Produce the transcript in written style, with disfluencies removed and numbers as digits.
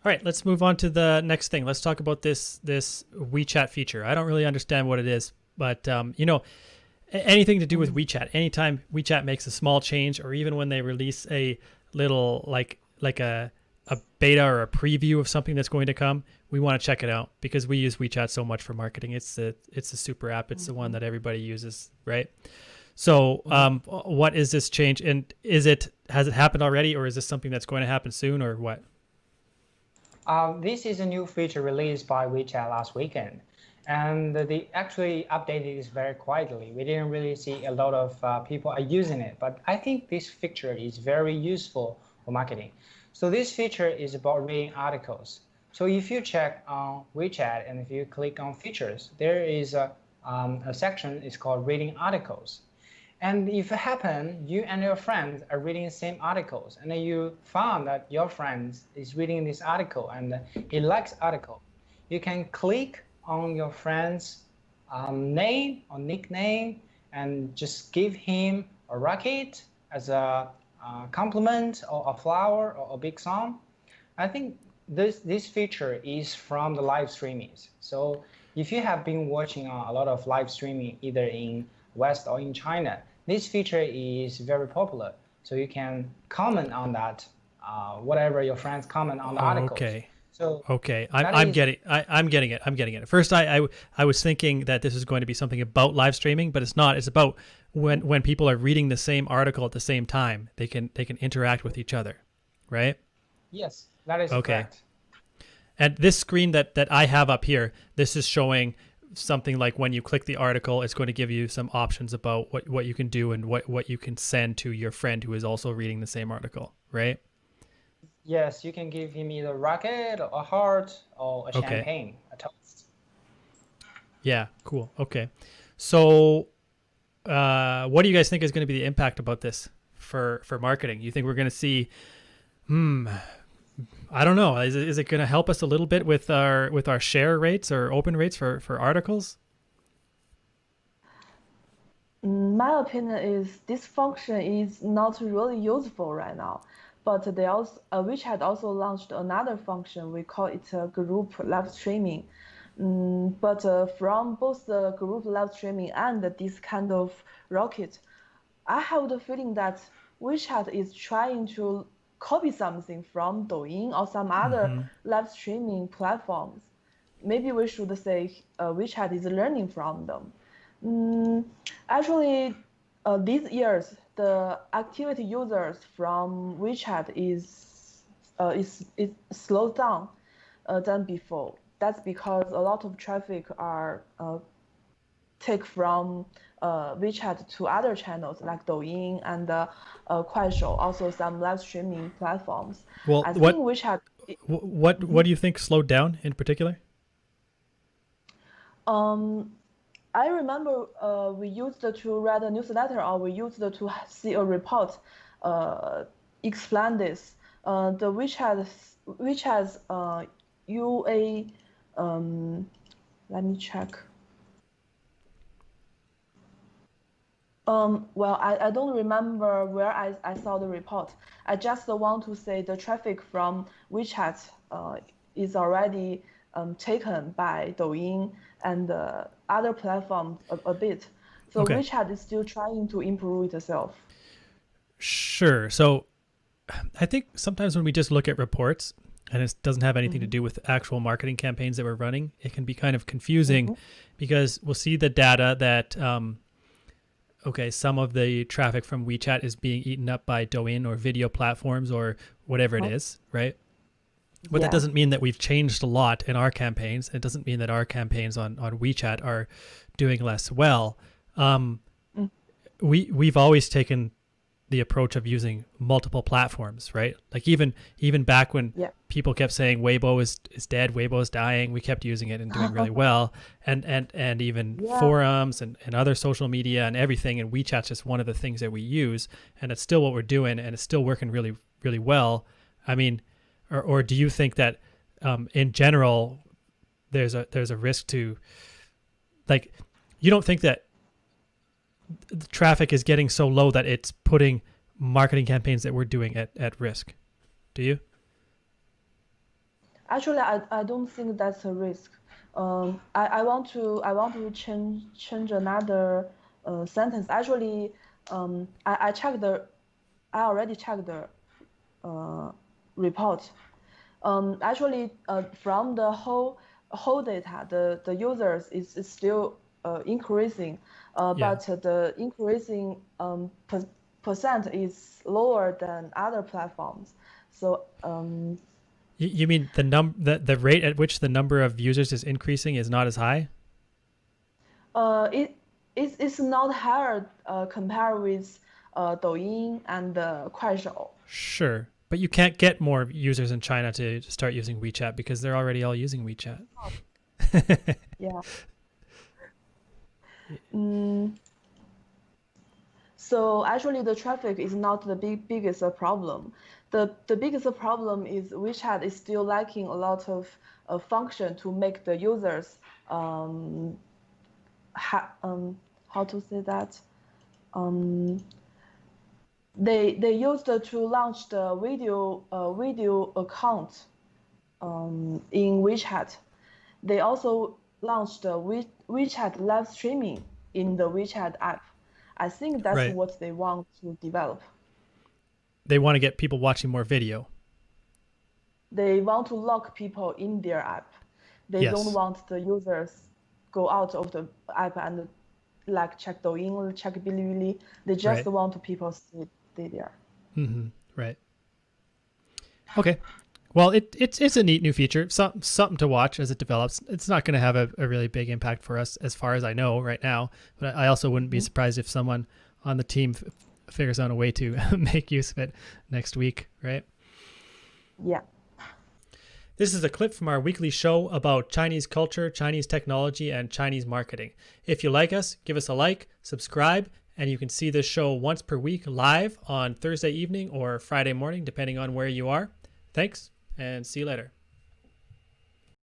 All right, let's move on to the next thing. Let's talk about this WeChat feature. I don't really understand what it is, but anything to do with Mhm. WeChat. Anytime WeChat makes a small change, or even when they release a little like a beta or a preview of something that's going to come, we want to check it out because we use WeChat so much for marketing. It's the super app. It's the one Mhm. that everybody uses, right? So, Mhm. what is this change, and has it happened already, or is this something that's going to happen soon, or what? This is a new feature released by WeChat last weekend, and they actually updated this very quietly. We didn't really see a lot of people are using it, but I think this feature is very useful for marketing. So this feature is about reading articles. So if you check on WeChat and if you click on features, there is a section is called reading articles. And if it happen, you and your friends are reading the same articles, and then you found that your friend is reading this article and he likes article, you can click on your friend's name or nickname and just give him a rocket as a compliment or a flower or a big song. I think this feature is from the live streamings. So if you have been watching a lot of live streaming either in West or in China, this feature is very popular. So you can comment on that, whatever your friends comment on the Oh, articles. okay. So Okay, I'm that I'm is getting I'm getting it. I'm getting it. At first, I was thinking that this is going to be something about live streaming, but it's not. It's about when people are reading the same article at the same time, they can interact with each other, right? yes, that is Okay. correct. And this screen that I have up here, this is showing something like when you click the article, it's going to give you some options about what you can do and what you can send to your friend who is also reading the same article, right? Yes, you can give him either a rocket, a heart, or a Okay. champagne, a toast. Yeah. Cool. Okay. So what do you guys think is going to be the impact about this for marketing? You think we're going to see? Hmm. I don't know. Is it going to help us a little bit with our share rates or open rates for articles? My opinion is this function is not really useful right now, but they also WeChat also launched another function. We call it group live streaming. But from both the group live streaming and this kind of rocket, I have the feeling that WeChat is trying to copy something from Douyin or some other Mm-hmm. live streaming platforms. Maybe we should say WeChat is learning from them. Mm, Actually, these years, the activity users from WeChat is slowed down than before. That's because a lot of traffic are take from WeChat to other channels like Douyin and Kuaishou, also some live streaming platforms. Well, I think what WeChat. what Mhm. do you think slowed down in particular? Um, I remember we used to read a newsletter or we used to see a report uh, explain this. The WeChat's UA, um, let me check. Well, I don't remember where I saw the report. I just want to say the traffic from WeChat is already taken by Douyin and other platforms a bit. So Okay. WeChat is still trying to improve itself. Sure. So I think sometimes when we just look at reports and it doesn't have anything to Hmm. do with actual marketing campaigns that we're running, it can be kind of confusing Hmm. because we'll see the data that okay, some of the traffic from WeChat is being eaten up by Douyin or video platforms or whatever it Uh-huh. is, right? But that Yeah. doesn't mean that we've changed a lot in our campaigns. It doesn't mean that our campaigns on WeChat are doing less well. Um, Mm. we've always taken the approach of using multiple platforms, right? Like even back when Yeah. people kept saying Weibo is dead, Weibo is dying, we kept using it and doing really well. And even Yeah. forums and other social media and everything, and WeChat's just one of the things that we use, and it's still what we're doing, and it's still working really really well. I mean, or do you think that in general there's a risk to, like, you don't think that the traffic is getting so low that it's putting marketing campaigns that we're doing at risk, do you? Actually, I don't think that's a risk. I want to change another sentence. Actually, I already checked the uh, report. Actually, from the whole data, the users is still increasing, Yeah. but the increasing percent is lower than other platforms. So You mean the rate at which the number of users is increasing is not as high? it's not hard compared with Douyin and Kuaishou. Sure. But you can't get more users in China to start using WeChat because they're already all using WeChat. Yeah. Mm, so actually, the traffic is not the biggest problem. The biggest problem is WeChat is still lacking a lot of function to make the users um, how to say that um, they used to launch the video account in WeChat. They also launched the WeChat live streaming in the WeChat app. I think that's Right. what they want to develop. They want to get people watching more video. They want to lock people in their app. They don't Yes. want the users go out of the app and like check Douyin, check Bilibili. They just Right. want people stay there. Right. Okay. Well, it's a neat new feature, something to watch as it develops. It's not going to have a really big impact for us as far as I know right now, but I also wouldn't be surprised if someone on the team figures out a way to make use of it next week, right? Yeah. This is a clip from our weekly show about Chinese culture, Chinese technology, and Chinese marketing. If you like us, give us a like, subscribe, and you can see this show once per week live on Thursday evening or Friday morning, depending on where you are. Thanks, and see you later.